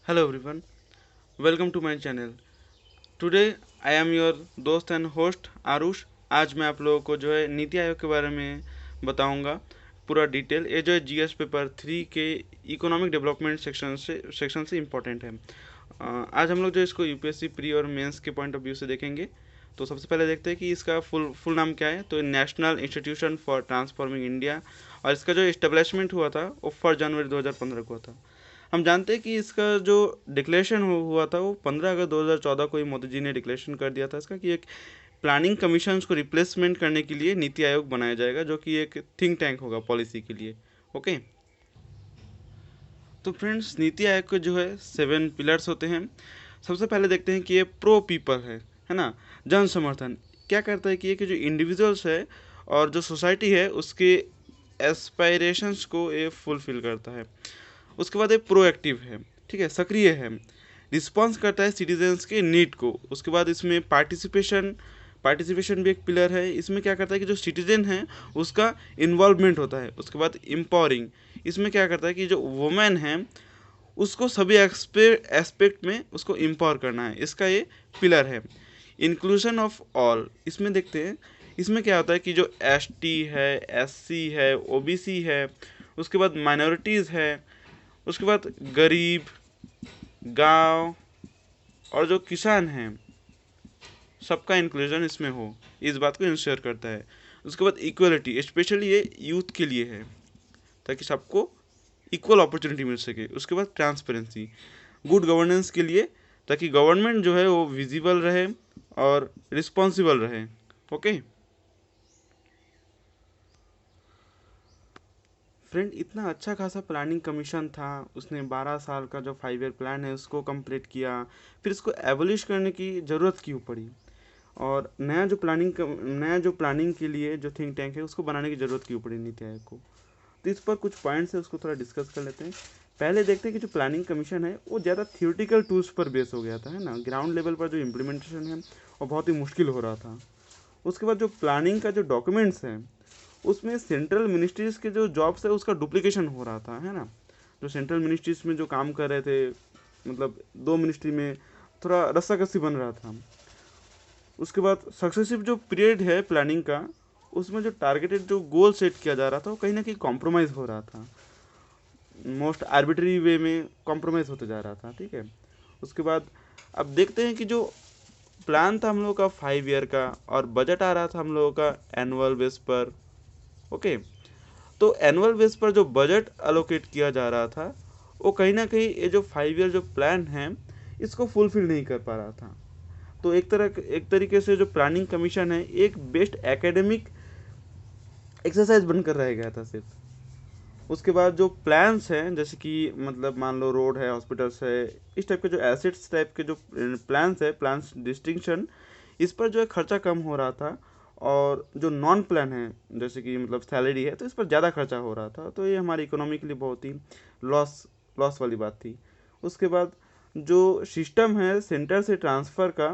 Hello everyone, welcome to my channel. Today I am your दोस्त and host Aarush. आज मैं आप लोगों को जो है नीति आयोग के बारे में बताऊंगा पूरा डिटेल। ये जो है जीएस पेपर 3 के इकोनॉमिक डेवलपमेंट सेक्शन से इम्पोर्टेंट है। आज हम लोग जो इसको यूपीएससी प्री और मेंस के पॉइंट ऑफ व्यू से देखेंगे। तो सबसे पहले देखते हैं कि इसका फुल नाम क्या है। तो national institution for transforming India, और इसका जो इस्टेब्लिशमेंट हुआ था वो 1 जनवरी 2015 को था। हम जानते हैं कि इसका जो डिक्लेरेशन हुआ था वो 15 अगस्त 2014 को ही मोदी जी ने डिक्लेरेशन कर दिया था इसका, कि एक प्लानिंग कमीशन को रिप्लेसमेंट करने के लिए नीति आयोग बनाया जाएगा, जो कि एक थिंक टैंक होगा पॉलिसी के लिए। ओके, तो फ्रेंड्स नीति आयोग के जो है 7 पिलर्स होते हैं। सबसे पहले देखते हैं कि ये प्रो पीपल है ना, जन समर्थन। क्या करता है कि ये कि जो इंडिविजुअल्स है और जो सोसाइटी है उसके एस्पायरेशंस को ये फुलफिल करता है। उसके बाद ये प्रोएक्टिव है, ठीक है, सक्रिय है, रिस्पॉन्स करता है सिटीजन्स के नीड को। उसके बाद इसमें पार्टिसिपेशन भी एक पिलर है। इसमें क्या करता है कि जो सिटीजन है उसका इन्वॉल्वमेंट होता है। उसके बाद एम्पावरिंग, इसमें क्या करता है कि जो वुमेन है उसको सभी एस्पेक्ट में उसको एम्पावर करना है, इसका ये पिलर है। इंक्लूजन ऑफ ऑल, इसमें देखते हैं इसमें क्या होता है कि जो एसटी है, एससी है, ओबीसी है, उसके बाद माइनॉरिटीज़ है, उसके बाद गरीब, गांव और जो किसान हैं सबका इंक्लूजन इसमें हो, इस बात को इंश्योर करता है। उसके बाद इक्वलिटी, स्पेशली ये यूथ के लिए है ताकि सबको इक्वल अपॉर्चुनिटी मिल सके। उसके बाद ट्रांसपेरेंसी, गुड गवर्नेंस के लिए, ताकि गवर्नमेंट जो है वो विजिबल रहे और रिस्पॉन्सिबल रहे। ओके फ्रेंड, इतना अच्छा खासा प्लानिंग कमीशन था, उसने 12 साल का जो 5 ईयर प्लान है उसको कंप्लीट किया। फिर इसको एबोलिश करने की ज़रूरत क्यों पड़ी, और नया जो प्लानिंग के लिए जो थिंक टैंक है उसको बनाने की ज़रूरत क्यों पड़ी नीति आयोग को। तो इस पर कुछ पॉइंट्स है, उसको थोड़ा डिस्कस कर लेते हैं। पहले देखते हैं कि जो प्लानिंग कमीशन है वो ज़्यादा थियोरटिकल टूल्स पर बेस हो गया था, है ना। ग्राउंड लेवल पर जो इम्प्लीमेंटेशन है वो बहुत ही मुश्किल हो रहा था। उसके बाद जो प्लानिंग का जो डॉक्यूमेंट्स है उसमें सेंट्रल मिनिस्ट्रीज़ के जो जॉब्स है उसका डुप्लीकेशन हो रहा था, है ना। जो सेंट्रल मिनिस्ट्रीज़ में जो काम कर रहे थे, मतलब 2 मिनिस्ट्री में थोड़ा रस्साकसी बन रहा था। उसके बाद सक्सेसिव जो पीरियड है प्लानिंग का, उसमें जो टारगेटेड जो गोल सेट किया जा रहा था वो कहीं ना कहीं कॉम्प्रोमाइज़ हो रहा था, मोस्ट आर्बिट्री वे में कॉम्प्रोमाइज़ होते जा रहा था, ठीक है। उसके बाद अब देखते हैं कि जो प्लान था हम लोगों का 5 ईयर का, और बजट आ रहा था हम लोगों का एनुअल बेस पर। ओके, तो एनुअल बेस पर जो बजट अलोकेट किया जा रहा था वो कहीं ना कहीं ये जो 5 ईयर जो प्लान है इसको फुलफिल नहीं कर पा रहा था। तो एक तरीके से जो प्लानिंग कमीशन है एक बेस्ट एकेडमिक एक्सरसाइज बनकर रह गया था सिर्फ। उसके बाद जो प्लान्स हैं, जैसे कि मतलब मान लो रोड है, हॉस्पिटल्स है, इस टाइप के जो एसेट्स टाइप के जो प्लान्स है, प्लान्स डिस्टिंक्शन, इस पर जो है खर्चा कम हो रहा था। और जो नॉन प्लान है जैसे कि मतलब सैलरी है, तो इस पर ज़्यादा खर्चा हो रहा था। तो ये हमारी इकोनॉमी के लिए बहुत ही लॉस लॉस वाली बात थी। उसके बाद जो सिस्टम है सेंटर से ट्रांसफ़र का,